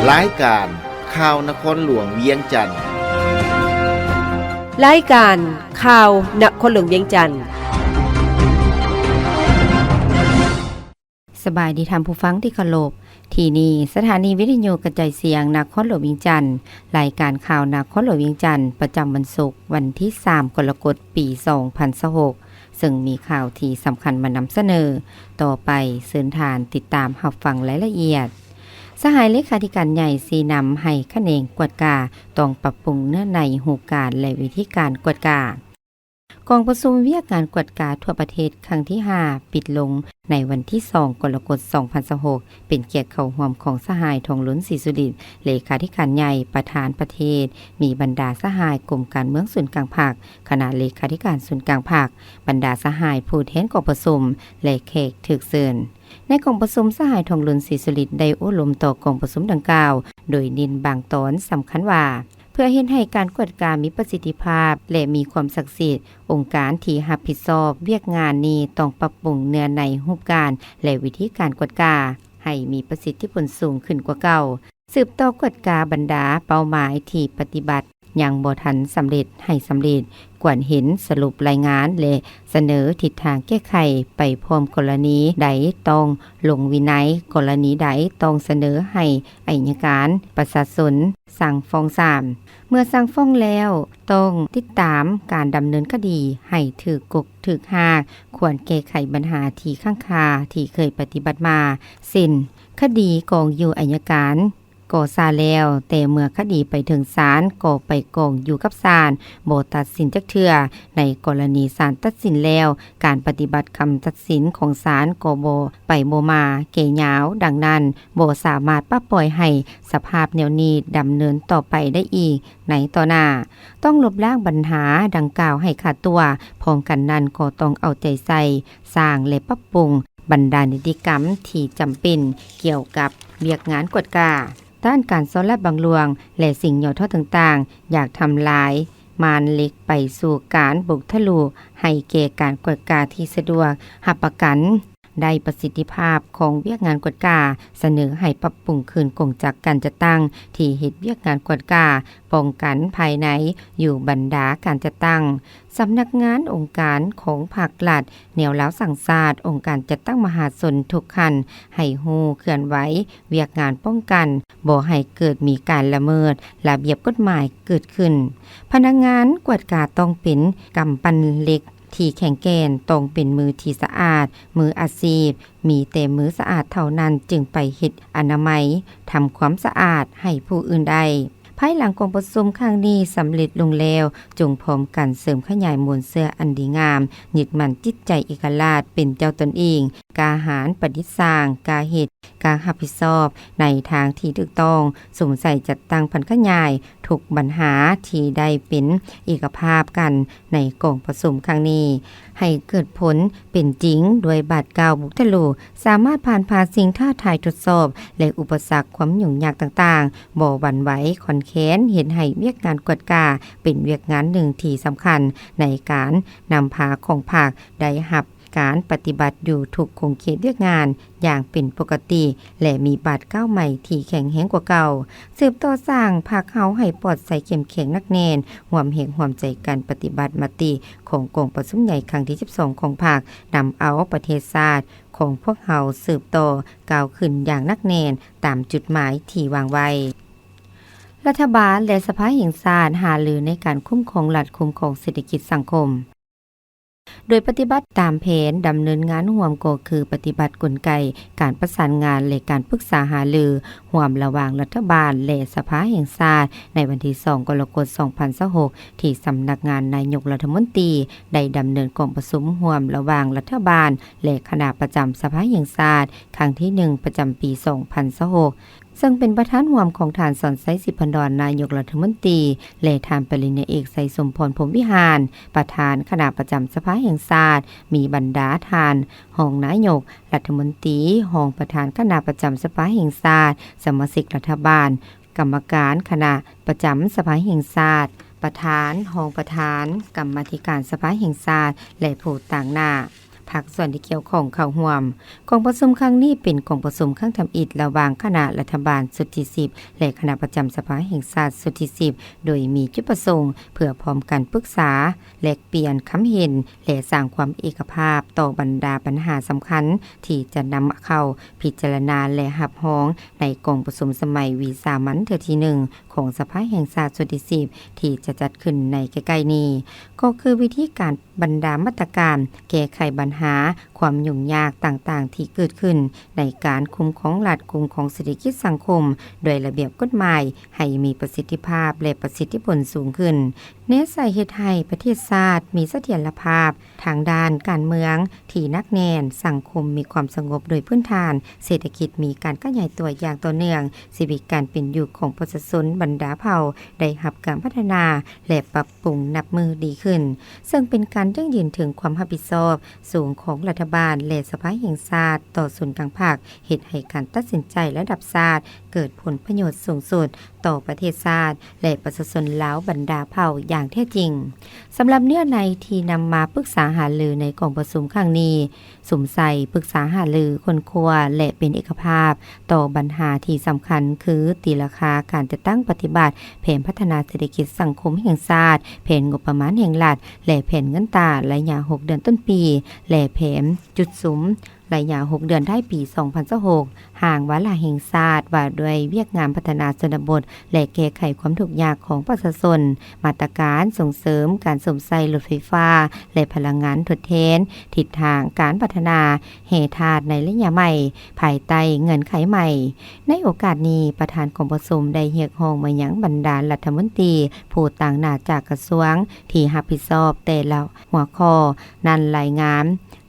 รายการข่าวนครหลวงเวียงจันทน์รายการข่าวนครหลวงเวียงจันทน์สบายดีท่านผู้ฟังที่เคารพที่นี่สถานีวิทยุกระจายเสียงนครหลวงเวียงจันทน์รายการข่าวนครหลวงเวียงจันทน์ประจำวันศุกร์วันที่3กรกฎาคมปี2026ซึ่งมีข่าวที่สำคัญมานำเสนอต่อไปเชิญทานติดตามรับฟังรายละเอียดสหายเลขาธิการใหญ่ซีนำให้คะแนนกวดกาต้องปรับปรุงเนื้อในหูการและวิธีการกวดกากองประชุมวิทยาการกวดกาทั่วประเทศครั้งที่5ปิดลงในวันที่2กรกฎาคม2026เป็นเกียรติเข้าร่วมของสหายทองล้นศรีสุดิษฐ์เลขาธิการใหญ่ประธานประเทศมีบรรดาสหายกรมการเมืองส่วนกลางภาคคณะเลขาธิการส่วนกลางภาคบรรดาสหายผู้แทนกองประชุมและแขกถูกเชิญในกองประชุมสหายทองล้นศรีสุดิษฐ์ได้อบรมต่อกองประชุมดังกล่าวโดยเน้นบางตอนสำคัญว่าเพื่อเฮ็ดให้การกวดกามีประสิทธิภาพและมีความศักดิ์สิทธิ์องค์การที่รับผิดชอบเวียกงานนี้ต้องปรับปรุงเนื้อในรูปการและวิธีการกวดกาให้มีประสิทธิผลสูงขึ้นกว่าเก่าสืบต่อกวดกาบรรดาเป้าหมายที่ปฏิบัติยังบ่ทันสำเร็จให้สำเร็จกวนเห็นสรุปรายงานและเสนอทิศทางแก้ไขไปพร้อมกรณีใดต้องลงวินัยกรณีใดต้องเสนอให้อัยการประชาชนสั่งฟ้องศาลเมื่อสั่งฟ้องแล้วต้องติดตามการดำเนินคดีให้ถูกกกถูกหากควรแก้ไขปัญหาที่ข้างคาที่เคยปฏิบัติมาสิ้นคดีกองอยู่อัยการก็ซาแล้วแต่เมื่อคดีไปถึงศาลก็ไปกองอยู่กับศาลบ่ตัดสินจักเทื่อในกรณีศาลตัดสินแล้วการปฏิบัติคำตัดสินของศาลก็บ่ไปบ่มาเกยาวดังนั้นบ่สามารถปล่อยให้สภาพแนวนี้ดำเนินต่อไปได้อีกในต่อหน้าต้องลบล้างปัญหาดังกล่าวให้ขาดตัวพร้อมกันนั้นก็ต้องเอาใจใส่สร้างและปรับปรุงบรรดานิติกรรมที่จำเป็นเกี่ยวกับเวียกงานกวดกาด้านการซ่อนและบังลวงและสิ่งเหย่อท่อต่างๆอยากทำลายมารเล็กไปสู่การบุกทะลุให้แก่การกวดกาที่สะดวกหับประกันได้ประสิทธิภาพของเวียกงานกวดกาเสนอให้ปรับปรุงคืนกงจักการจัดตั้งที่เฮ็ดเวียกงานกวดกาป้องกันภายในอยู่บรรดาการจัดตั้งสำนักงานองค์การของภาครัฐแนวแล้วสั่งศาสตร์องค์การจัดตั้งมหาชนทุกคันให้ฮู้เคลื่อนไหวเวียกงานป้องกันบ่ให้เกิดมีการละเมิดระเบียบกฎหมายเกิดขึ้นพนักงานกวดกาต้องเป็นกำปั้นเหล็กที่แข็งแกร่งต้องเป็นมือที่สะอาดมืออาชีพมีแต่มือสะอาดเท่านั้นจึงไปเฮ็ดอนามัยทำความสะอาดให้ผู้อื่นได้ภายหลังกองประชุมครั้งนี้สำเร็จลงแล้วจงพร้อมกันเสริมขยายมวลเสื้ออันดีงามยึดมั่นจิตใจเอกราชเป็นเจ้าตนเองกาหารประดิษฐ์สร้างกาเหตุการรับผิดชอบในทางที่ถูกต้องสมใส่จัดตั้งพันขยายทุกปัญหาที่ได้เป็นเอกภาพกันในกองประชุมครั้งนี้ให้เกิดผลเป็นจริงโดยบาดกาวบุกทะลุสามารถผ่านพาสิ่งท้าทายทดสอบและอุปสรรคความยุ่งยากต่างๆบ่หวั่นไหวขอนแค้นเห็นให้เวียกงานกวดกาเป็นเวียกงานหนึ่งที่สำคัญในการนำพาของภาคได้รับการปฏิบัติอยู่ทุกคงเขตเวียกงานอย่างเป็นปกติและมีบาดก้าวใหม่ที่แข็งแรงกว่าเก่าสืบต่อสร้างภาคเฮาให้ปลอดใสเข้มแข็งนักแน่นร่วมแห่งร่วมใจการปฏิบัติมติของกองประชุมใหญ่ครั้งที่12ของภาคนำเอาประเทศชาติของพวกเฮาสืบต่อก้าวขึ้นอย่างนักแน่นตามจุดหมายที่วางไว้รัฐบาลและสภาแห่งชาติหารือในการคุ้มครองรัฐคุ้มครองเศรษฐกิจสังคมโดยปฏิบัติตามแผนดำเนินงานร่วมก็คือปฏิบัติกลไกการประสานงานและการปรึกษาหารือร่วมระหว่างรัฐบาลและสภาแห่งชาติในวันที่2กรกฎาคม2026ที่สำนักงานนายกรัฐมนตรีได้ดำเนินกองประชุมร่วมระหว่างรัฐบาลและคณะประจำสภาแห่งชาติครั้งที่1ประจำปี2026ซึ่งเป็นประธานร่วมของท่านสอนไซสิพันดรนายกรัฐมนตรีและท่านปริญญาเอกไสสมพรพรหมวิหารประธานคณะประจำสภาแห่งชาติมีบรรดาท่านรองนายกรัฐมนตรีรองประธานคณะประจำสภาแห่งชาติสมาชิกรัฐบาลกรรมการคณะประจำสภาแห่งชาติประธานรองประธานกรรมาธิการสภาแห่งชาติและผู้ต่างหน้าภ ภาคส่วนที่เกี่ยวข้องเข้าร่วมกองประชุมครั้งนี้เป็นกองประชุมครั้งทำอิฐระหว่างคณะรัฐบาลสุดที่10และคณะประจำสภาแห่งชาติสุดที่10โดยมีจุดประสงค์เพื่อพร้อมกันปรึกษาแลกเปลี่ยนความเห็นและสร้างความเอกภาพต่อบรรดาปัญหาสำคัญที่จะนำเข้าพิจารณาและรับรองในกองประชุมสมัยวีสามัญเทื่อที่1ของสภาแห่งชาติสุดที่10ที่จะจัดขึ้นในใกล้ๆนี้ก็คือวิธีการบรรดามาตรการแก้ไขปัญหาความยุ่งยากต่างๆที่เกิดขึ้นในการคุ้มครองรัฐคุ้มครองเศรษฐกิจสังคมโดยระเบียบกฎหมายให้มีประสิทธิภาพและประสิทธิผลสูงขึ้นเน้นใส่เฮ็ดให้ประเทศชาติมีเสถียรภาพทางด้านการเมืองที่นักแน่นสังคมมีความสงบโดยพื้นฐานเศรษฐกิจมีการขยายตัวอย่างต่อเนื่องชีวิตการเป็นอยู่ของประชาชนบรรดาเผ่าได้รับการพัฒนาและปรับปรุงนับมือดีขึ้นซึ่งเป็นการยั่งยืนถึงความรับผิดชอบสูงของรัฐบาลและสภาแห่งชาติต่อส่วนกลางภาคเฮ็ดให้การตัดสินใจระดับชาติเกิดผลประโยชน์สูงสุดต่อประเทศชาติและประชาชนลาวบรรดาเผ่าอย่างแท้จริงสำหรับเนื้อในที่นำมาปรึกษาหารือในกองประชุมครั้งนี้สุมใส่ปรึกษาหารือคนครัวและเป็นเอกภาพต่อปัญหาที่สำคัญคือตีราคาการจัดตั้งปฏิบัติแผนพัฒนาเศรษฐกิจสังคมแห่งชาติแผนงบประมาณแห่งรัฐและแผนเงินตราระยะ6เดือนต้นปีและแผนจุดสุมระยะ6เดือนท้ายปี2026ห่างวาระแห่งชาติว่าด้วยเวียกงานพัฒนาชนบทและแก้ไขความทุกข์ยากของประชาชนมาตรการส่งเสริมการสมใส่รถไฟฟ้าและพลังงานทดแทนทิศทางการพัฒนาเหตุธาตุในระยะใหม่ภายใต้เงื่อนไขใหม่ในโอกาสนี้ประธานกองประชุมได้เรียกร้องมายังบรรดารัฐมนตรีผู้ต่างหน้าจากกระทรวงที่รับผิดชอบแต่ละหัวข้อนั้นรายงาน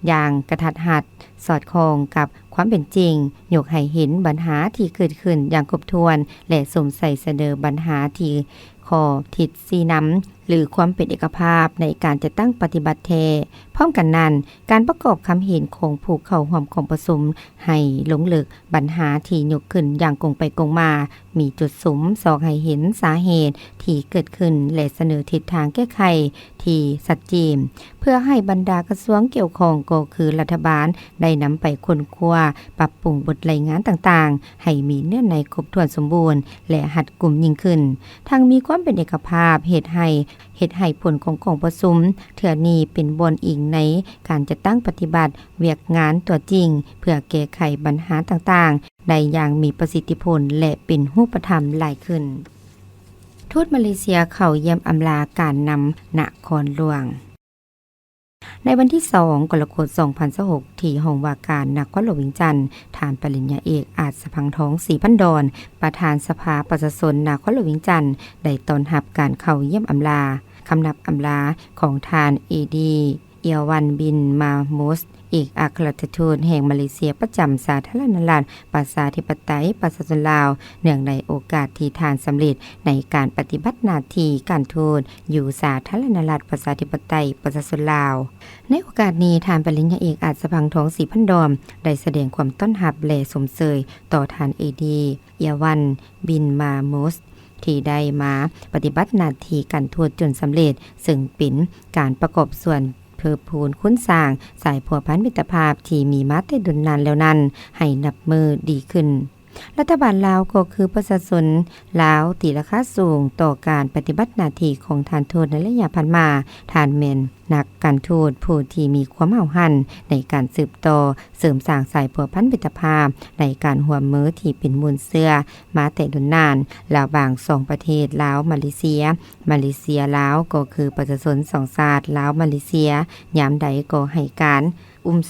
อย่างกระทัดรัดสอดคล้องกับความเป็นจริงยกให้เห็นปัญหาที่เกิดขึ้นอย่างครบถ้วนและสมใส่เสนอปัญหาที่ข้อทิศสีน้ำหรือความเป็นเอกภาพในการจะตั้งปฏิบัติแทพร้อมกันนั้นการประกอบคำเห็นของผู้เข้าร่วมกองประชุมให้ลงลึกปัญหาที่ยกขึ้นอย่างกงไปกงมามีจุดสุมสอกให้เห็นสาเหตุที่เกิดขึ้นและเสนอทิศทางแก้ไขที่ชัดเจนเพื่อให้บรรดากระทรวงเกี่ยวข้องก็คือรัฐบาลได้นำไปค้นคว้าปรับปรุงบทรายงานต่างๆให้มีเนื้อในครบถ้วนสมบูรณ์และหัดกลุ่มยิ่งขึ้นทั้งมีความเป็นเอกภาพเหตุให้ผลของกองประชุมเถื่อนี้เป็นบนอิงในการจะตั้งปฏิบัติเวียกงานตัวจริงเพื่อแก้ไขปัญหาต่างๆได้อย่างมีประสิทธิผลและเป็นรูปธรรมหลายขึ้นทูตมาเลเซียเข้าเยี่ยมอำลาการนำนครหลวงในวันที่2กรกฎาคม2026ที่ห้องว่าการนครหลวงเวียงจันทน์ฐานปริญญาเอกอาจสะพังทองศรีพันดอนประธานสภาประชาชนนครหลวงเวียงจันทน์ได้ต้อนรับการเข้าเยี่ยมอำลาคำนับอำลาของทานเอดีเอียวันบินมามุสเอกอัครราชทูตแห่งมาเลเซียประจำสาธารณรัฐประชาธิปไตยประชาชนลาวเนื่องในโอกาสที่ทานสำเร็จในการปฏิบัติหน้าที่การทูตอยู่สาธารณรัฐประชาธิปไตยประชาชนลาวในโอกาสนี้ทานปริญญาเอกอาจสะพังทองศรีพันดอนได้แสดงความต้อนรับและสมเสยต่อทานเอดีเอียวันบินมามุสที่ได้มาปฏิบัติหน้าที่การทูตจนสำเร็จซึ่งเป็นการประกอบส่วนเพื่อพูนคุ้นสร้างสายผัวพันมิตรภาพที่มีมาแต่ดุนนานแล้วนั้นให้นับมือดีขึ้นรัฐบาลลาวก็คือประชาชนลาวตีราคาสูงต่อการปฏิบัติหน้าที่ของทานทูตในระยะผ่านมาทานแมนนักการทูตผู้ที่มีความเห่าหันในการสืบต่อเสริมสร้างสายผัวพันมิตรภาพในการห่วมมือที่เป็นมูลเสื้อมาแต่ดุนนานระหว่าง2ประเทศลาวมาเลเซียลาวก็คือประชาชน2ชาติลาวมาเลเซียยามใดก็ให้การ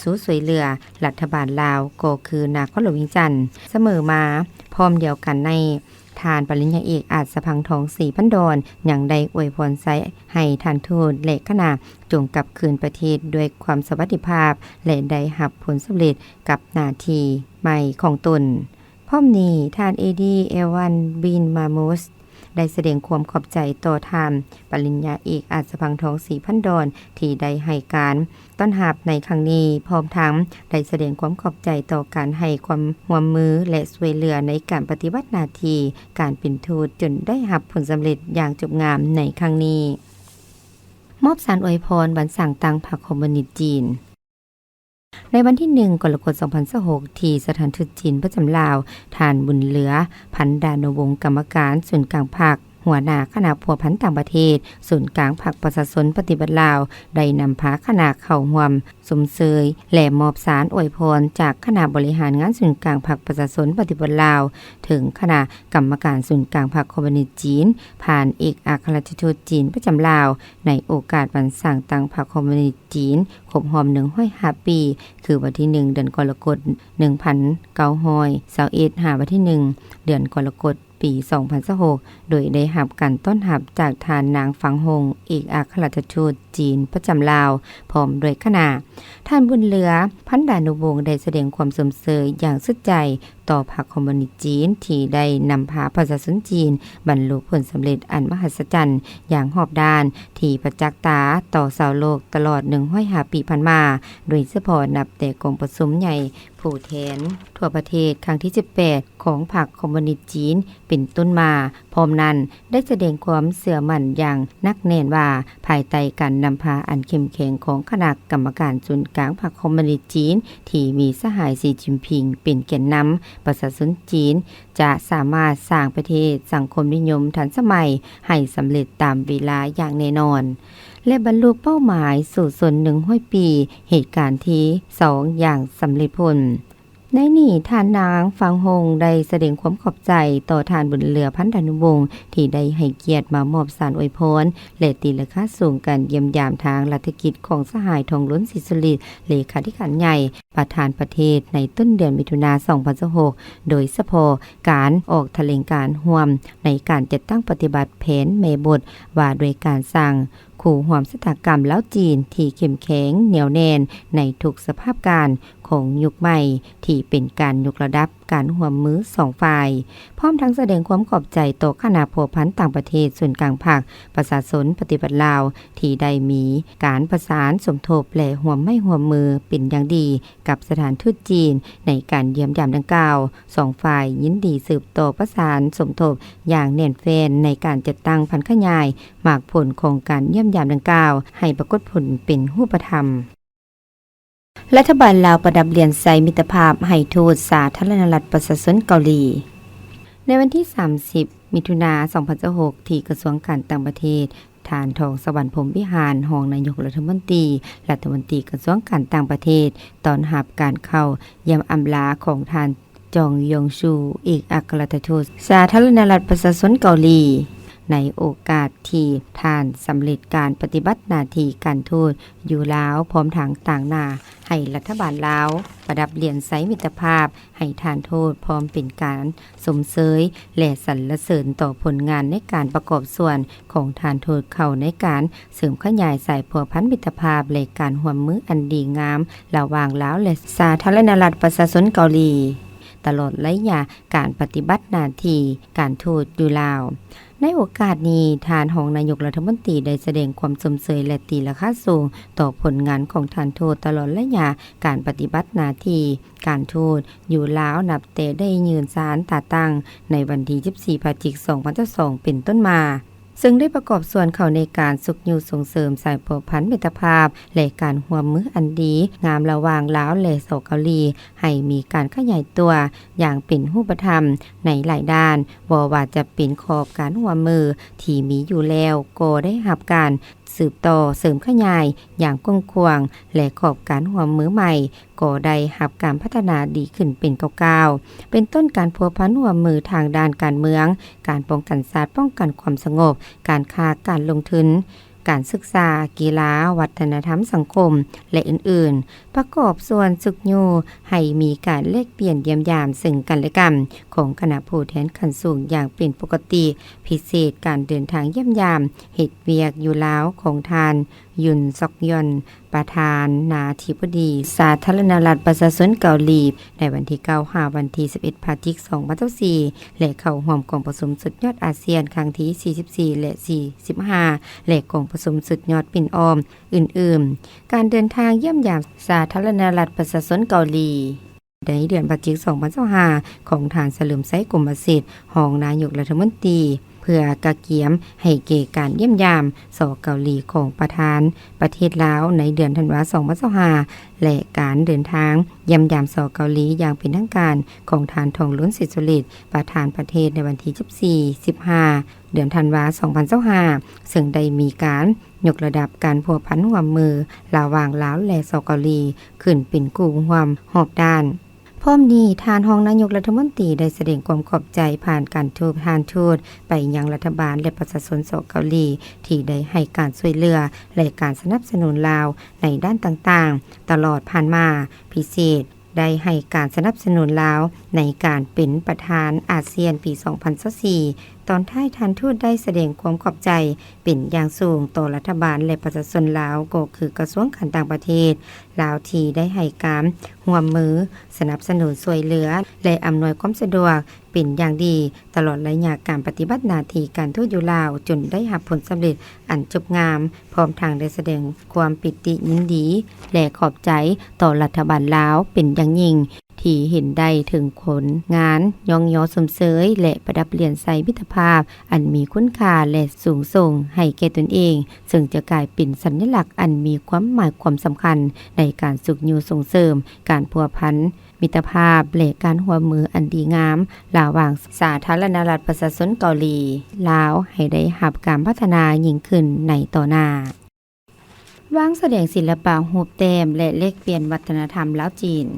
สู้สวยเรือรัฐบาลลาวก็คือนครหลวงเวียงจันทน์เสมอมาพร้อมเดียวกันในทานปริญญาเอกอาจสะพังทองศรีพันดอนอย่างได้อวยพรใส่ให้ทานทูตและคณะจงกลับคืนประเทศด้วยความสวัสดิภาพและได้รับผลสำเร็จกับหน้าที่ใหม่ของตนพร้อมนี้ทานเอดีเอวันบินมามุสได้แสดงความขอบใจต่อทานปริญญาเอกอาจสะพังทองศรีพันดอนที่ได้ให้การต้อนรับในครั้งนี้พร้อมทั้งได้แสดงความขอบใจต่อการให้ความร่วมมือและช่วยเหลือในการปฏิบัติหน้าที่การเป็นทูตจนได้รับผลสำเร็จอย่างจบงามในครั้งนี้มอบสารอวยพรวันสั่งตังพรรคคอมมิวนิสต์จีน ในวันที่1กรกฎาคม2026ที่สถานทูตจีนประจำลาวท่านบุญเหลือพันดานวงศ์กรรมการศูนย์กลางภาคหัวหน้าคณะพัวพันต่างประเทศศูนย์กลางภาคประชาชนปฏิบัติลาวได้นำพาคณะเข้าร่วมสมเสยและมอบสารอวยพรจากคณะบริหารงานศูนย์กลางภาคประชาชนปฏิบัติลาวถึงคณะกรรมการศูนย์กลางภาคคอมมิวนิสต์จีนผ่านเอกอัครราชทูตจีนประจำลาวในโอกาสวันสร้างตั้งพรรคคอมมิวนิสต์จีนครบรอบ105 ปีคือวันที่1เดือนกรกฎาคม1921วันที่1เดือนกรกฎาคมปี2026โดยได้รับการต้อนรับจากทานนางฝังหงเอกอัครราชทูตจีนประจำลาวพร้อมด้วยคณะท่านบุญเหลือพันดานุวงศ์ได้แสดงความสมเสยอย่างสุดใจต่อพรรคคอมมิวนิสต์จีนที่ได้นำพาประชาชนจีนบรรลุผลสำเร็จอันมหัศจรรย์อย่างหอบด้านที่ประจักษ์ตาต่อชาวโลกตลอด105 ปีผ่านมาโดยเฉพาะนับแต่กองประชุมใหญ่ผู้แทนทั่วประเทศครั้งที่18ของพรรคคอมมิวนิสต์จีนเป็นต้นมาพร้อมนั้นได้แสดงความเชื่อมั่นอย่างนักแน่นว่าภายใต้การนำพาอันเข้มแข็งของคณะกรรมการศูนย์กลางพรรคคอมมิวนิสต์จีนที่มีสหายสีจิ้นผิงเป็นแกนนำประชาชนจีนจะสามารถสร้างประเทศสังคมนิยมทันสมัยให้สำเร็จตามเวลาอย่างแน่นอนและบรรลุเป้าหมายสู่ส่วน100 ปีเหตุการณ์ที่2อย่างสำเร็จผลในนี่ท่านนางฟังหงได้แสดงความขอบใจต่อท่านบุญเหลือพันดานุวงศ์ที่ได้ให้เกียรติมามอบสารอวยพรและตีราคาสูงกันเยี่ยมยามทางรัฐกิจของสหายทองล้นศรีสุริเลขาธิการใหญ่ประธานประเทศในต้นเดือนมิถุนายน2026โดยเฉพาะการออกแถลงการร่วมในการจัดตั้งปฏิบัติแผนแม่บทว่าโดยการสร้างคู่ห่วมชะตากรรมแล้วจีนที่เข้มแข็งเหนียวแน่นในทุกสภาพการของยุคใหม่ที่เป็นการยกระดับการร่วมมือ2ฝ่ายพร้อมทั้งแสดงความขอบใจต่อคณะพัวพันต่างประเทศส่วนกลางภาคประชาชนปฏิบัติลาวที่ได้มีการประสานสมทบและร่วมไม้ร่วมมือเป็นอย่างดีกับสถานทูตจีนในการเยี่ยมยามดังกล่าว2ฝ่ายยินดีสืบต่อประสานสมทบอย่างแน่นแฟ้นในการจัดตั้งพันขยายหมากผลของการเยี่ยมยามดังกล่าวให้ปรากฏผลเป็นรูปธรรมรัฐบาลลาวประดับเหรียญไซมิตรภาพให้ทูตสาธารณรัฐประชาชนเกาหลีในวันที่30มิถุนายน2026ที่กระทรวงการต่างประเทศท่านทองสวรรค์พรหมวิหารรองนายกรัฐมนตรีกระทรวงการต่างประเทศตอนรับการเข้าเยี่ยมอำลาของท่านจองยงชูเอกอัครราชทูตสาธารณรัฐประชาชนเกาหลีในโอกาสที่ท่านสำเร็จการปฏิบัติหน้าที่การทูตอยู่ลาวพร้อมทางต่างหน้าให้รัฐบาลลาวประดับเหรียญไซมิตรภาพให้ท่านทูตพร้อมเป็นการสมเสยและสรรเสริญต่อผลงานในการประกอบส่วนของท่านทูตเข้าในการเสริมขยายสายพัวพันมิตรภาพและการร่วมมืออันดีงามระหว่างลาวและสาธารณรัฐประชาชนเกาหลีตลอดระยะการปฏิบัติหน้าที่การทูตอยู่ลาวในโอกาสนี้ท่านรองนายกรัฐมนตรีได้แสดงความสมเสยและตีราคาสูงต่อผลงานของท่านทูตตลอดระยะการปฏิบัติหน้าที่การทูตอยู่ลาวนับแต่ได้ยืนสารตาตั้งในวันที่24 พฤศจิกายน 2022เป็นต้นมาซึ่งได้ประกอบส่วนเข้าในการสุขอยู่ส่งเสริมสายพัวพันมิตรภาพและการร่วมมืออันดีงามระหว่างลาวและเกาหลีให้มีการขยายตัวอย่างเป็นรูปธรรมในหลายด้านบ่ว่าจะเป็นขอบการร่วมมือที่มีอยู่แล้วก็ได้รับการสืบต่อเสริมขยายอย่างกว้างขวางและขอบการร่วมมือใหม่ก็ได้รับการพัฒนาดีขึ้นเป็นก้าวๆเป็นต้นการพัวพันร่วมมือทางด้านการเมืองการป้องกันศาสตร์ป้องกันความสงบการค้าการลงทุนการศึกษากีฬาวัฒนธรรมสังคมและอื่นๆประกอบส่วนสุขอยู่ให้มีการแลกเปลี่ยนเยี่ยมยามซึ่งกันและกันของคณะผู้แทนขั้นสูงอย่างเป็นปกติพิเศษการเดินทางเยี่ยมยามเฮ็ดเวียกอยู่ลาวของทานยุนซอกยอนประธานนาธิบดีสาธารณรัฐประชาชนเกาหลีในวันที่9วันที่11 พฤศจิกายน 2024และเข้าร่วมกองประชุมสุดยอดอาเซียนครั้งที่44และ45และกองประชุมสุดยอดปิ่นอ้อมอื่นๆการเดินทางเยี่ยมยามสาธารณรัฐประชาชนเกาหลีในเดือนพฤศจิกายน 2025ของท่านเฉลิมไซกรมสิทธิ์รองนายกรัฐมนตรี เพื่อกะเกียมให้เกการเยี่ยมยามสเกาหลีของประธานประเทศลาวในเดือนธันวาคม2025และการเดินทางเยี่ยมยามสเกาหลีอย่างเป็นทางการของทานทองล้นสิทธิสุริตประธานประเทศในวันที่14-15 เดือนธันวาคม2025ซึ่งได้มีการยกระดับการพัวพันร่วมมือระหว่างลาวและสเกาหลีขึ้นเป็นกลุ่มร่วมรอบด้านพร้อมนี้ทานรองนายกรัฐมนตรีได้แสดงความขอบใจผ่านการทูตไปยังรัฐบาลและประชาชนสเกาหลีที่ได้ให้การช่วยเหลือและการสนับสนุนลาวในด้านต่างๆตลอดผ่านมาพิเศษได้ให้การสนับสนุนลาวในการเป็นประธานอาเซียนปี 2024 ตอนท้ายทานทูตได้แสดงความขอบใจเป็นอย่างสูงต่อรัฐบาลและประชาชนลาวก็คือกระทรวงการต่างประเทศลาวที่ได้ให้การร่วมมือสนับสนุนช่วยเหลือและอำนวยความสะดวกเป็นอย่างดีตลอดระยะการปฏิบัติหน้าที่การทูตอยู่ลาวจนได้รับผลสำเร็จอันจบงามพร้อมทางได้แสดงความปิติยินดีและขอบใจต่อรัฐบาลลาวเป็นอย่างยิ่งที่เห็นได้ถึงผลงานยองยอสมเสยและประดับเรียนใส่มิตรภาพอันมีคุณค่าและสูงส่งให้แก่ตนเองซึ่งจะกลายเป็นสัญลักษณ์อันมีความหมายความสำคัญในการสุขอยู่ส่งเสริมการพัวพันมิตรภาพและการร่วมมืออันดีงามระหว่างสาธารณรัฐประชาชนเกาหลีลาวให้ได้รับการพัฒนายิ่งขึ้นในต่อหน้าวางแสดงศิลปะรูปแต้มและแลกเปลี่ยนวัฒนธรรมลาวจีน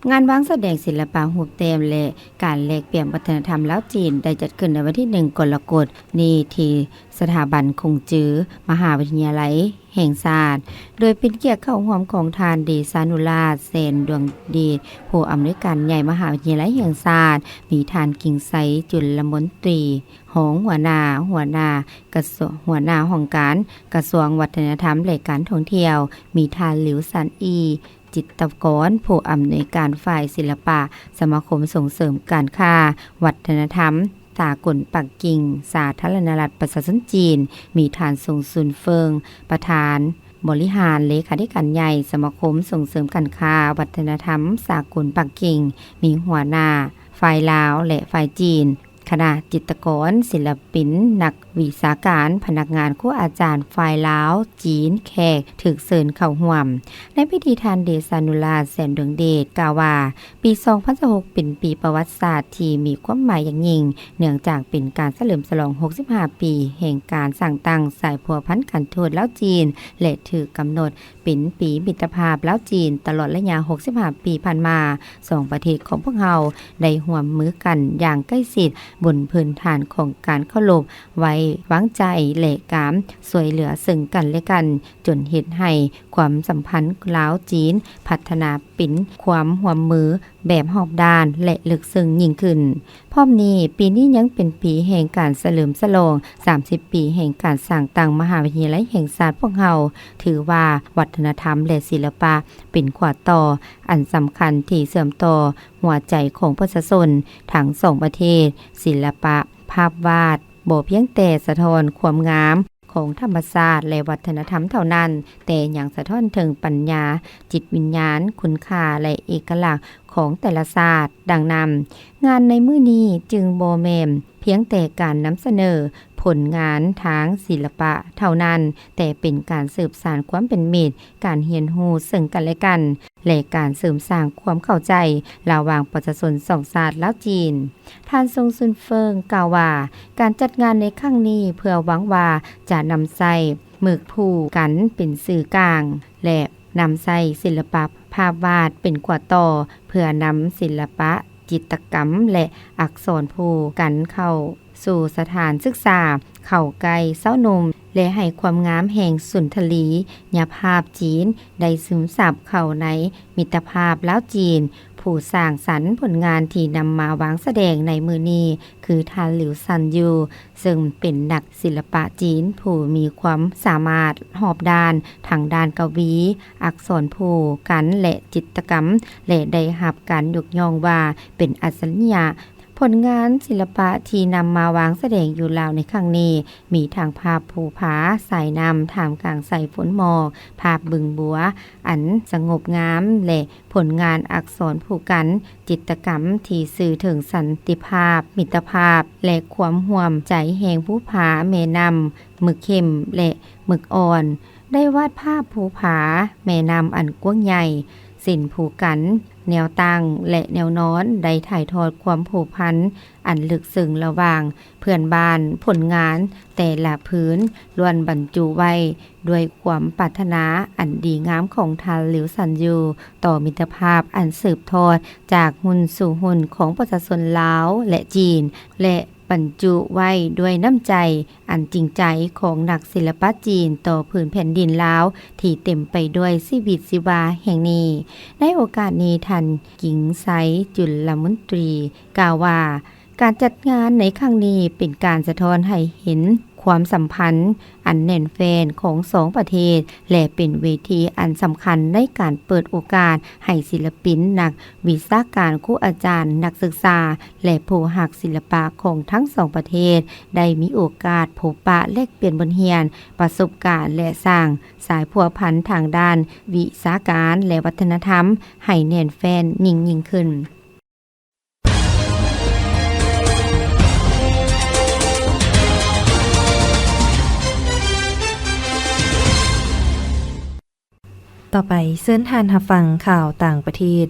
งานวางแสดงศิลปะรูปแต้มและการแลกเปลี่ยนวัฒนธรรมลาวจีนได้จัดขึ้นในวันที่1กรกฎาคมนี้ที่สถาบันคงจื้อมหาวิทยาลัยแห่งชาติโดยเป็นเกียรติเข้าร่วมของทานเดชานุราชเซนดวงดีผู้อำนวยการใหญ่มหาวิทยาลัยแห่งชาติมีทานกิ่งไสจุลมนตรีหงหัวหน้ากระทรวงหัวหน้าของการกระทรวงวัฒนธรรมและการท่องเที่ยวมีทานหลิวซันอีจิตรกรผู้อำนวยการฝ่ายศิลปะสมาคมส่งเสริมการค้าวัฒนธรรมสากลปักกิ่งสาธารณรัฐประชาชนจีนมีฐานทรงซุนเฟิงประธานบริหารเลขาธิการใหญ่สมาคมส่งเสริมการค้าวัฒนธรรมสากลปักกิ่งมีหัวหน้าฝ่ายลาวและฝ่ายจีนคณะจิตรกรศิลปินนักวิชาการพนักงานครูอาจารย์ฝ่ายลาวจีนแขกถึกเชิญเข้าร่วมในพิธีทานเดชานุราชแสนดวงเดชกล่าวว่าปี2016เป็นปีประวัติศาสตร์ที่มีความหมายอย่างยิ่งเนื่องจากเป็นการเฉลิมฉลอง65ปีแห่งการสร้างตั้งสายพัวพันการทูตลาวจีนและถือกำหนดเป็นปีมิตรภาพลาวจีนตลอดระยะ65ปีผ่านมา2ประเทศของพวกเราได้ร่วมมือกันอย่างใกล้ชิดบนพื้นฐานของการเคารพไว้วางใจและการช่วยเหลือซึ่งกันและกันจนเฮ็ดให้ความสัมพันธ์ลาวจีนพัฒนาเป็นความร่วมมือแบบรอบด้านและลึกซึ้งยิ่งขึ้นพร้อมนี้ปีนี้ยังเป็นปีแห่งการเฉลิมฉลอง30ปีแห่งการสร้างตั้งมหาวิทยาลัยแห่งชาติพวกเราถือว่าวัฒนธรรมและศิลปะเป็นขวาต่ออันสำคัญที่เชื่อมต่อหัวใจของประชาชนทั้ง2ประเทศศิลปะภาพวาดบ่เพียงแต่สะท้อนความงามของธรรมชาติและวัฒนธรรมเท่านั้นแต่ยังสะท้อนถึงปัญญาจิตวิญญาณคุณค่าและเอกลักษณ์ของแต่ละศาสตร์ดังนั้นงานในมื้อนี้จึงบ่แม่นเพียงแต่การนำเสนอผลงานทางศิลปะเท่านั้นแต่เป็นการสืบสานความเป็นมิตรการเรียนรู้ซึ่งกันและกันและการเสริมสร้างความเข้าใจระหว่างประชาชนสองชาติลาวจีนท่านทรงซุนเฟิงกล่าวว่าการจัดงานในครั้งนี้เพื่อหวังว่าจะนำใส่หมึกผู้กันเป็นสื่อกลางและนำใส่ศิลปะภาพวาดเป็นกว่าต่อเพื่อนำศิลปะจิตรกรรมและอักษรผู้กันเข้าสู่สถานศึกษาเข้าใกล้เซ้านมและให้ความงามแห่งสุนทรียภาพจีนได้ซึมซับเข้าในมิตรภาพลาวจีนผู้สร้างสรรค์ผลงานที่นำมาวางแสดงในมือนี้คือทานหลิวซันยูซึ่งเป็นนักศิลปะจีนผู้มีความสามารถรอบด้านทางด้านกวีอักษรผู้กันและจิตรกรรมและได้รับการยกย่องว่าเป็นอัจฉริยะ ผลงานศิลปะที่นำมาวางแสดงอยู่ลาวในครั้งนี้มีทางภาพภูผาสายน้ำท่ามกลางสายฝนหมอกภาพบึงบัวอันสงบงามและผลงานอักษรผูกกันจิตรกรรมที่สื่อถึงสันติภาพมิตรภาพและความห่วมใจแห่งภูผาแม่น้ำหมึกเข้มและหมึกอ่อนได้วาดภาพภูผาแม่น้ำอันกว้างใหญ่สินผูกกันแนวตั้งและแนวนอนได้ถ่ายทอดความผูกพันอันลึกซึ้งระหว่างเพื่อนบ้านผลงานแต่ละพื้นล้วนบรรจุไว้ด้วยความปรารถนาอันดีงามของทานหลิวสันยูต่อมิตรภาพอันสืบทอดจากหุ่นสู่หุ่นของประชาชนลาวและจีนและบรรจุไว้ด้วยน้ำใจอันจริงใจของนักศิลปะจีนต่อผืนแผ่นดินลาวที่เต็มไปด้วยชีวิตชีวาแห่งนี้ในโอกาสนี้ท่านกิ่งไซจุลมนตรีกล่าวว่าการจัดงานในครั้งนี้เป็นการสะท้อนให้เห็นความสัมพันธ์อันแน่นแฟนของสองประเทศและเป็นเวทีอันสำคัญในการเปิดโอกาสให้ศิลปินนักวิชาการครูอาจารย์นักศึกษาและผู้หักศิลปะของทั้งสองประเทศได้มีโอกาสพบปะแลกเปลี่ยนบทเรียนประสบการณ์และสร้างสายพัวพันทางด้านวิชาการและวัฒนธรรมให้แน่นแฟนยิ่งขึ้นต่อไปเชิญทานรับฟังข่าวต่างประเทศ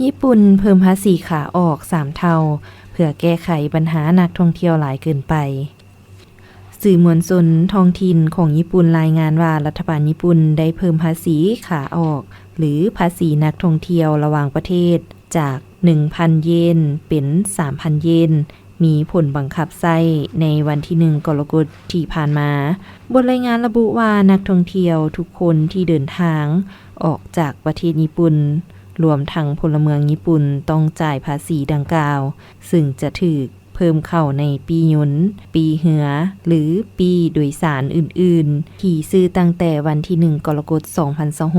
ญี่ปุ่นเพิ่มภาษีขาออก3เท่าเพื่อแก้ไขปัญหานักท่องเที่ยวหลายเกินไปสื่อมวลชนท้องถิ่นของญี่ปุ่นรายงานว่ารัฐบาลญี่ปุ่นได้เพิ่มภาษีขาออกหรือภาษีนักท่องเที่ยวระหว่างประเทศจาก 1,000 เยนเป็น 3,000 เยนมีผลบังคับใช้ในวันที่1กรกฎาคมที่ผ่านมาบทรายงานระบุว่านักท่องเที่ยวทุกคนที่เดินทางออกจากประเทศญี่ปุ่นรวมทั้งพลเมืองญี่ปุ่นต้องจ่ายภาษีดังกล่าวซึ่งจะถูกเพิ่มเข้าในปียนต์ปีเหือหรือปีโดยสารอื่นๆที่ซื้อตั้งแต่วันที่1กรกฎาคม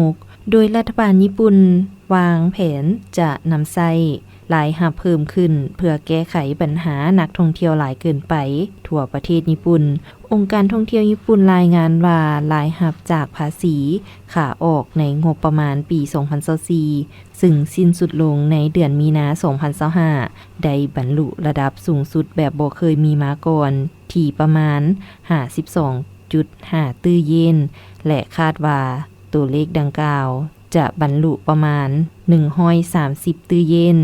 2026โดยรัฐบาลญี่ปุ่นวางแผนจะนำใช้รายรับเพิ่มขึ้นเพื่อแก้ไขปัญหานักท่องเที่ยวหลายเกินไปทั่วประเทศญี่ปุ่นองค์การท่องเที่ยวญี่ปุ่นรายงานว่ารายรับจากภาษีขาออกในงบประมาณปี2024ซึ่งสิ้นสุดลงในเดือนมีนาคม2025ได้บรรลุระดับสูงสุดแบบบ่เคยมีมาก่อนที่ประมาณ 52.5 ตื้อเยนและคาดว่าตัวเลขดังกล่าวจะบรรลุประมาณ130ตื้อเยน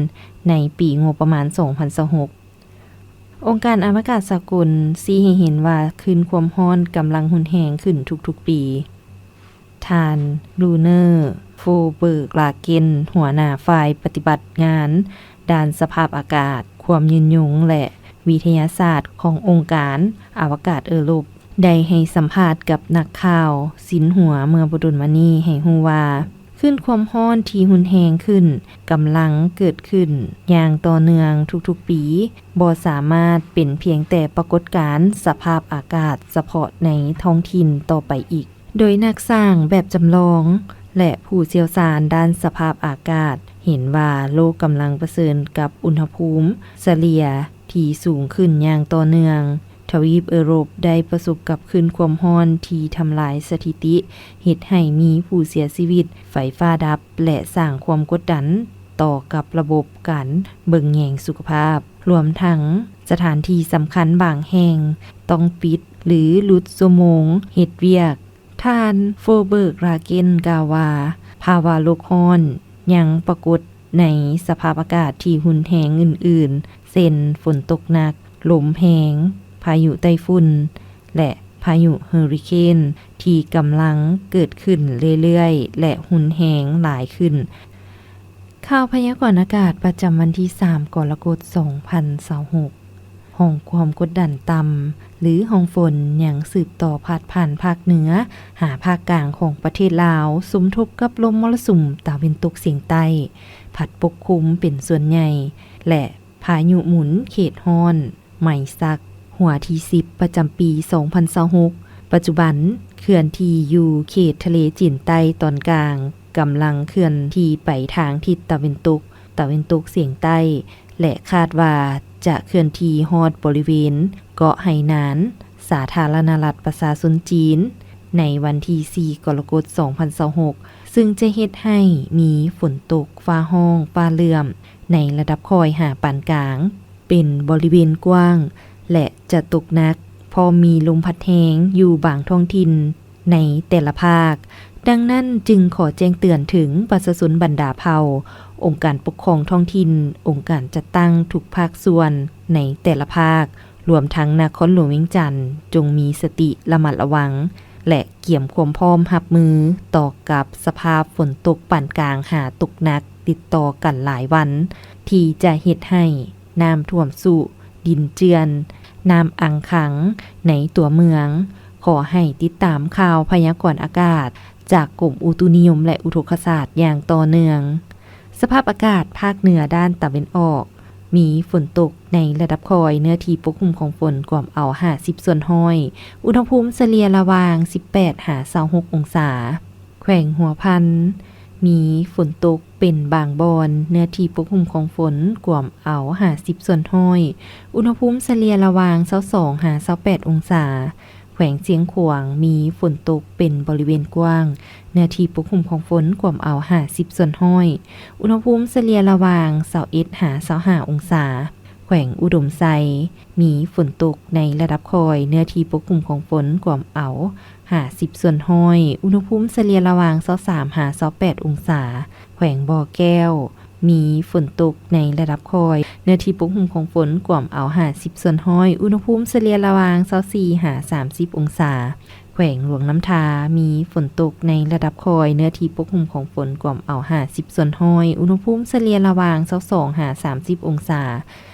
ในปีงบประมาณ2026องค์การอวกาศสากลชี้ให้เห็นว่าขึ้นความร้อนกำลังรุนแรงขึ้นทุกๆปีทานลูเนอร์โฟเบิร์กลาเกนหัวหน้าฝ่ายปฏิบัติงานด้านสภาพอากาศความยืนยงและวิทยาศาสตร์ขององค์การอวกาศยุโรปได้ให้สัมภาษณ์กับนักข่าวสินหัวเมื่อบ่ดนมานี้ให้ฮู้ว่าขึ้นความร้อนที่รุนแรงขึ้นกำลังเกิดขึ้นอย่างต่อเนื่องทุกๆปีบ่สามารถเป็นเพียงแต่ปรากฏการณ์สภาพอากาศเฉพาะในท้องถิ่นต่อไปอีกโดยนักสร้างแบบจำลองและผู้เชี่ยวชาญด้านสภาพอากาศเห็นว่าโลกกำลังเผชิญกับอุณหภูมิเฉลี่ยที่สูงขึ้นอย่างต่อเนื่องทวีปยุโรปได้ประสบกับขึ้นความร้อนที่ทำลายสถิติเฮ็ดให้มีผู้เสียชีวิตไฟฟ้าดับและสร้างความกดดันต่อกับระบบการเบิ่งแยงสุขภาพรวมทั้งสถานที่สำคัญบางแห่งต้องปิดหรือหลุดชั่วโมงเฮ็ดเวียกท่านโฟเบิร์กราเกนกล่าวว่าภาวะโลกร้อนยังปรากฏในสภาพอากาศที่รุนแรงอื่นๆเช่นฝนตกหนักลมแรงพายุไต้ฝุ่นและพายุเฮอริเคนที่กำลังเกิดขึ้นเรื่อยๆและรุนแรงหลายขึ้นข่าวพยากรณ์อากาศประจำวันที่3กรกฎาคม2026ห้องความกดดันต่ำหรือห้องฝนยังสืบต่อพาดผ่านภาคเหนือหาภาคกลางของประเทศลาวสมทบกับลมมรสุมตะวันตกเฉียงใต้พัดปกคลุมเป็นส่วนใหญ่และพายุหมุนเขตร้อนไหมซักหัวที่10ประจำปี2026ปัจจุบันเคลื่อนที่อยู่เขตทะเลจีนใต้ตอนกลางกำลังเคลื่อนที่ไปทางทิศตะวันตกเฉียงใต้และคาดว่า จะเคลื่อนที่ฮอดบริเวณเกาะไหหนานสาธารณรัฐประชาชนจีนในวันที่4กรกฎาคม2026ซึ่งจะเฮ็ดให้มีฝนตกฟ้าห้องฟ้าเหลื่อมในระดับคอยหาปานกลางเป็นบริเวณกว้างและจะตกหนักพอมีลมพัดแรงอยู่บางท้องถิ่นในแต่ละภาคดังนั้นจึงขอแจ้งเตือนถึงประชาชนบรรดาเผ่าองค์การปกครองท้องถิ่นองค์การจัดตั้งทุกภาคส่วนในแต่ละภาครวมทั้งนครหลวงเวียงจันทน์จงมีสติระมัดระวังและเกี่ยมความพร้อมรับมือต่อกับสภาพฝนตกปานกลางหาตกหนักติดต่อกันหลายวันที่จะเฮ็ดให้น้ำท่วมสุดินเจือนน้ำอังขังในตัวเมืองขอให้ติดตามข่าวพยากรณ์อากาศจากกรมอุตุนิยมและอุทกศาสตร์อย่างต่อเนื่องสภาพอากาศภาคเหนือด้านตะวันออกมีฝนตกในระดับคอยเนื้อที่ปกคลุมของฝนกว่าเอา50ส่วนห้อยอุณหภูมิเฉลี่ยระหว่าง18 26 องศาแขวงหัวพันมีฝนตกเป็นบางบอนเนื้อที่ปกคลุมของฝนกว่าเอา50ส่วนห้อยอุณหภูมิเฉลี่ยระหว่าง22 28 องศาแขวงเสียงขวางมีฝนตกเป็นบริเวณกว้างเนื้อที่ปกคลุมของฝนกว่าเอา50ส่วนห้อยอุณหภูมิเฉลี่ยระหว่าง21 25 องศาแขวงอุดมไซมีฝนตกในระดับคอยเนื้อที่ปกคลุมของฝนกว่าเอา50ส่วนห้อยอุณหภูมิเฉลี่ยระหว่าง23 28 องศาแขวงบ่อแก้วมีฝนตกในระดับคอยเนื้อที่ปกคลุมของฝนกว่าเอา50ส่วนห้อยอุณหภูมิเฉลี่ยระหว่าง24 30 องศาแขวงหลวงน้ำทามีฝนตกในระดับคอยเนื้อที่ปกคลุมของฝนกว่าเอา50ส่วนห้อยอุณหภูมิเฉลี่ยระหว่าง22 30 องศา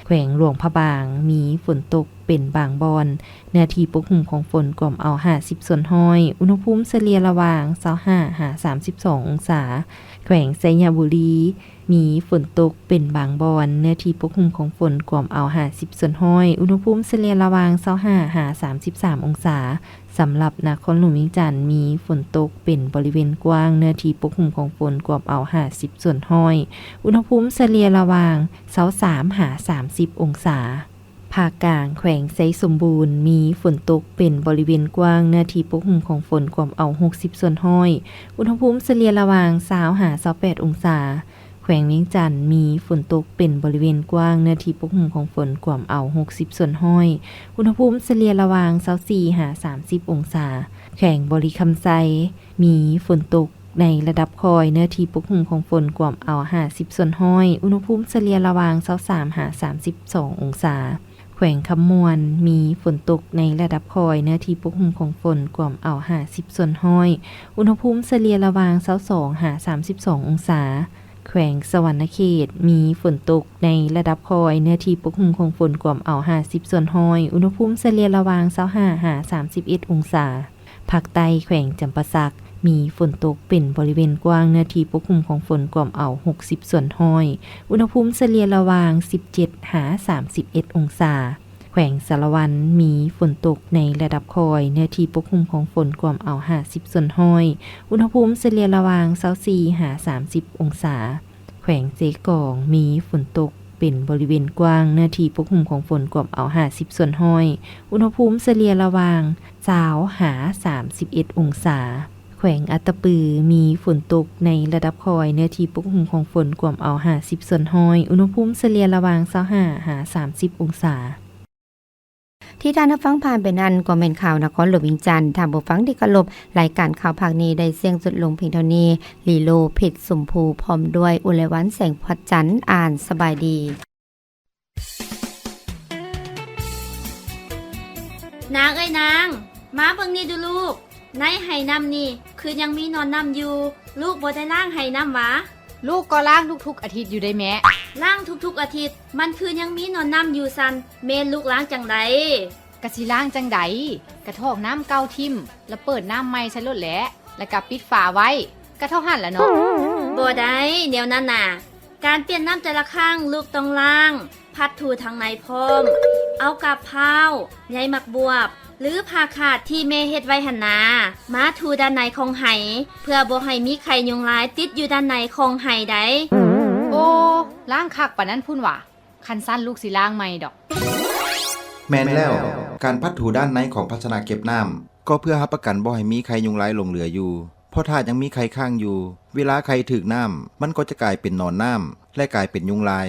แขวงหลวงพระบางมีฝนตกเป็นบางบอนเนื้อที่ปกคลุมของฝนกว่าเอา50ส่วนห้อยอุณหภูมิเฉลี่ยระหว่าง25 32 องศาแขวงไชยบุรีมีฝนตกเป็นบางบอนเนื้อที่ปกคลุมของฝนกว่าเอา50ส่วนห้อยอุณหภูมิเฉลี่ยระหว่าง25 33 องศาสำหรับนครหลวงเวียงจันทน์มีฝนตกเป็นบริเวณกว้างเนื้อที่ปกคลุมของฝนกว่าเอา50ส่วนห้อยอุณหภูมิเฉลี่ยระหว่าง23 30 องศาภาคกลางแขวงไชยสมบูรณ์มีฝนตกเป็นบริเวณกว้างเนื้อที่ปกคลุมของฝนกว่าเอา60ส่วนห้อยอุณหภูมิเฉลี่ยระหว่าง20-28 องศาแขวงเวียงจันทน์มีฝนตกเป็นบริเวณกว้างเนื้อที่ปกคลุมของฝนกว่าเอา60ส่วนห้อยอุณหภูมิเฉลี่ยระหว่าง24-30 องศาแขวงบริคำไซมีฝนตกในระดับคอยเนื้อที่ปกคลุมของฝนกว่าเอา50ส่วนห้อยอุณหภูมิเฉลี่ยระหว่าง23-32 องศาแขวงคำมวนมีฝนตกในระดับคอยเนื้อที่ปกคลุมของฝนกว่าเอา50ส่วนห้อยอุณหภูมิเฉลี่ยระหว่าง22-32 องศาแขวงสวรรณเขตมีฝนตกในระดับคอยเนื้อที่ปกคลุมของฝนกว่าเอา50ส่วนห้อยอุณหภูมิเฉลี่ยระหว่าง25-31 องศาภาคใต้แขวงจำปาสักมีฝนตกเป็นบริเวณกว้างเนื้อที่ปกคลุมของฝนกว่าเอา60ส่วนห้อยอุณหภูมิเฉลี่ยระหว่าง17-31 องศาแขวงสารวันมีฝนตกในระดับคอยเนื้อที่ปกคลุมของฝนกว่าเอา50ส่วนห้อยอุณหภูมิเฉลี่ยระหว่าง24-30 องศาแขวงเจกองมีฝนตกเป็นบริเวณกว้างเนื้อที่ปกคลุมของฝนกว่าเอา50ส่วนห้อยอุณหภูมิเฉลี่ยระหว่าง20-31 องศาแขวงอัตตปือมีฝนตกในระดับคอยเนื้อที่ปกคลุมของฝนกว่าเอา50ส่วนห้อยอุณหภูมิเฉลี่ยระหว่าง25-30 องศาที่ท่านฟังผ่านไปนั้นก็เป็นข่าวนครหลวงเวียงจันทน์ทางผู้ฟังที่เคารพรายการข่าวภาคนี้ได้เสียงสุดลงเพียงเท่านี้ลีโลเพชรสมภูพร้อมด้วยอุไรวันแสงพัดจันทร์อ่านสบายดีนางเอ้ยนางมาเบิ่งนี่ดูลูกในไหน้ำนี่คือยังมีนอนน้ำอยู่ลูกบ่ได้ล้างไหน้ำหวะลูกก็ล้างทุกๆอาทิตย์อยู่ได้แม่ล้างทุกๆอาทิตย์มันคือยังมีนอนน้ำอยู่ซันเมนลูกล้างจังไดกะสิล้างจังไดกระทอกน้ำเก่าทิ่มแล้วเปิดน้ำใหม่ใส่รถแหละแล้วก็ปิดฝาไว้กะเท่าหั่นล่ะเนาะบ่ได้แนวนั้นน่ะการเปลี่ยนน้ำแต่ละครั้งลูกต้องล้างพัดถูทางในพร้อมเอากับพร้าวใยหมักบวบหรือผ้าขาดที่เมเฮ็ดไว้หั่นนามาถูด้านในของไหเพื่อบ่ให้มีไข่ยุงลายติดอยู่ด้านในของไหได้โอ้ล้างคักปานนั้นพุ่นว่ะ คันสั้นลูกสิล้างใหม่ดอก แม่นแล้ว การพัดถูด้านในของภาชนะเก็บน้ำก็เพื่อรับประกันบ่ให้มีไข่ยุงลายหลงเหลืออยู่เพราะถ้ายังมีไข่ข้างอยู่เวลาไข่ถึกน้ำมันก็จะกลายเป็นหนอนน้ำและกลายเป็นยุงลาย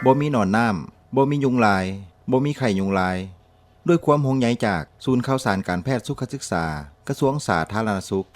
บ่มีหนอนน้ำบ่มียุงลายบ่มีไข่ยุงลายด้วยความห่วงใยจากศูนย์ข่าวสารการแพทย์สุขศึกษากระทรวงสาธารณสุข